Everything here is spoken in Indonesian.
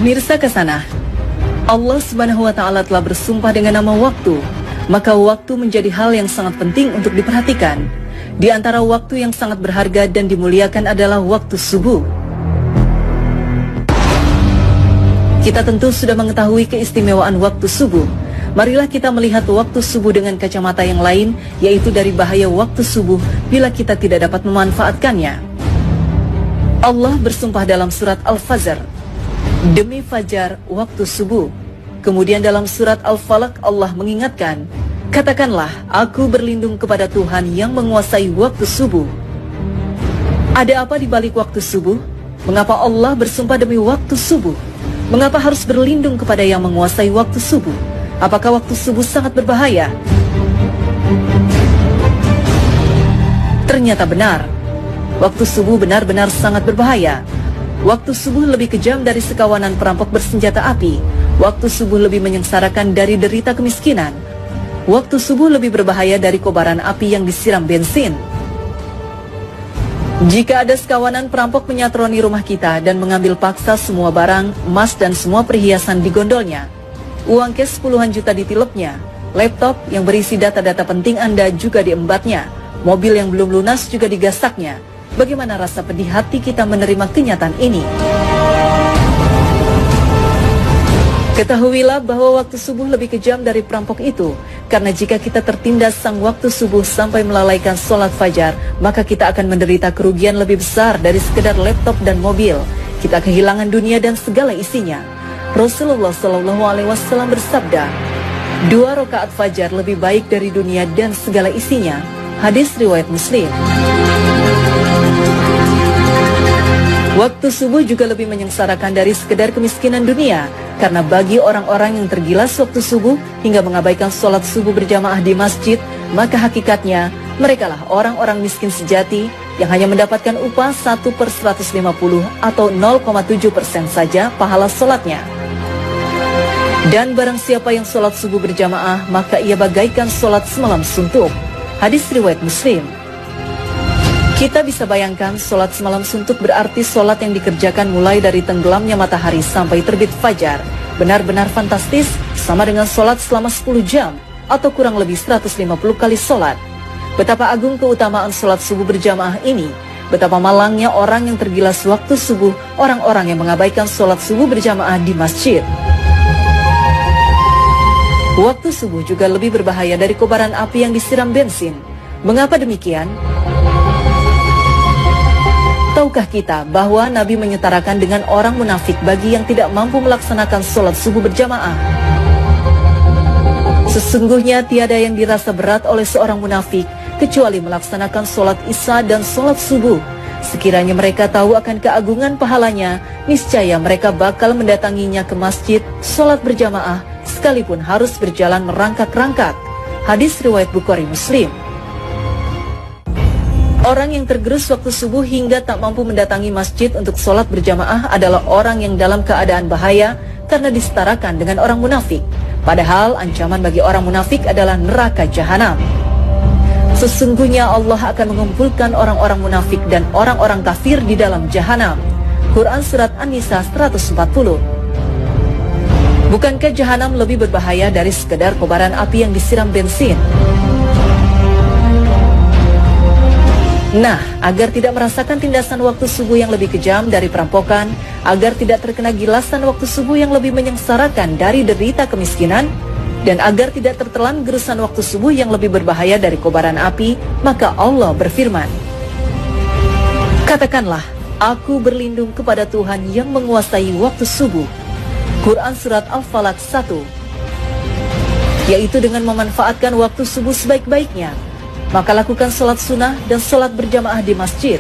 Pemirsa Kasana, Allah Subhanahu wa Ta'ala telah bersumpah dengan nama waktu, maka waktu menjadi hal yang sangat penting untuk diperhatikan. Di antara waktu yang sangat berharga dan dimuliakan adalah waktu subuh. Kita tentu sudah mengetahui keistimewaan waktu subuh. Marilah kita melihat waktu subuh dengan kacamata yang lain, yaitu dari bahaya waktu subuh bila kita tidak dapat memanfaatkannya. Allah bersumpah dalam surat Al-Fajr, demi fajar waktu subuh. Kemudian dalam surat Al-Falaq Allah mengingatkan, katakanlah aku berlindung kepada Tuhan yang menguasai waktu subuh. Ada apa di balik waktu subuh? Mengapa Allah bersumpah demi waktu subuh? Mengapa harus berlindung kepada yang menguasai waktu subuh? Apakah waktu subuh sangat berbahaya? Ternyata benar. Waktu subuh benar-benar sangat berbahaya. Waktu subuh lebih kejam dari sekawanan perampok bersenjata api. Waktu subuh lebih menyengsarakan dari derita kemiskinan. Waktu subuh lebih berbahaya dari kobaran api yang disiram bensin. Jika ada sekawanan perampok menyatroni rumah kita dan mengambil paksa semua barang, emas dan semua perhiasan di gondolnya, uang cash puluhan juta ditilepnya, laptop yang berisi data-data penting Anda juga diembatnya, mobil yang belum lunas juga digasaknya. Bagaimana rasa pedih hati kita menerima kenyataan ini? Ketahuilah bahwa waktu subuh lebih kejam dari perampok itu, karena jika kita tertindas sang waktu subuh sampai melalaikan sholat fajar, maka kita akan menderita kerugian lebih besar dari sekedar laptop dan mobil. Kita kehilangan dunia dan segala isinya. Rasulullah SAW bersabda, 2 rakaat fajar lebih baik dari dunia dan segala isinya. Hadis riwayat Muslim. Waktu subuh juga lebih menyengsarakan dari sekedar kemiskinan dunia, karena bagi orang-orang yang tergilas waktu subuh hingga mengabaikan sholat subuh berjamaah di masjid, maka hakikatnya merekalah orang-orang miskin sejati yang hanya mendapatkan upah 1/150 atau 0,7% saja pahala sholatnya. Dan barang siapa yang sholat subuh berjamaah, maka ia bagaikan sholat semalam suntuk. Hadis riwayat Muslim. Kita bisa bayangkan sholat semalam suntuk berarti sholat yang dikerjakan mulai dari tenggelamnya matahari sampai terbit fajar. Benar-benar fantastis, sama dengan sholat selama 10 jam atau kurang lebih 150 kali sholat. Betapa agung keutamaan sholat subuh berjamaah ini. Betapa malangnya orang yang tergilas waktu subuh, orang-orang yang mengabaikan sholat subuh berjamaah di masjid. Waktu subuh juga lebih berbahaya dari kobaran api yang disiram bensin. Mengapa demikian? Tahukah kita bahwa Nabi menyetarakan dengan orang munafik bagi yang tidak mampu melaksanakan sholat subuh berjamaah? Sesungguhnya tiada yang dirasa berat oleh seorang munafik kecuali melaksanakan sholat isya dan sholat subuh. Sekiranya mereka tahu akan keagungan pahalanya, niscaya mereka bakal mendatanginya ke masjid, sholat berjamaah, sekalipun harus berjalan merangkak-rangkak. Hadis riwayat Bukhari Muslim. Orang yang tergerus waktu subuh hingga tak mampu mendatangi masjid untuk sholat berjamaah adalah orang yang dalam keadaan bahaya karena disetarakan dengan orang munafik. Padahal ancaman bagi orang munafik adalah neraka jahanam. Sesungguhnya Allah akan mengumpulkan orang-orang munafik dan orang-orang kafir di dalam jahanam. Quran Surat An-Nisa 140. Bukankah jahanam lebih berbahaya dari sekedar kobaran api yang disiram bensin? Nah, agar tidak merasakan tindasan waktu subuh yang lebih kejam dari perampokan, agar tidak terkena gilasan waktu subuh yang lebih menyengsarakan dari derita kemiskinan, dan agar tidak tertelan gerusan waktu subuh yang lebih berbahaya dari kobaran api, maka Allah berfirman, katakanlah, aku berlindung kepada Tuhan yang menguasai waktu subuh. Quran Surat Al-Falaq 1. Yaitu dengan memanfaatkan waktu subuh sebaik-baiknya, maka lakukan sholat sunnah dan sholat berjamaah di masjid.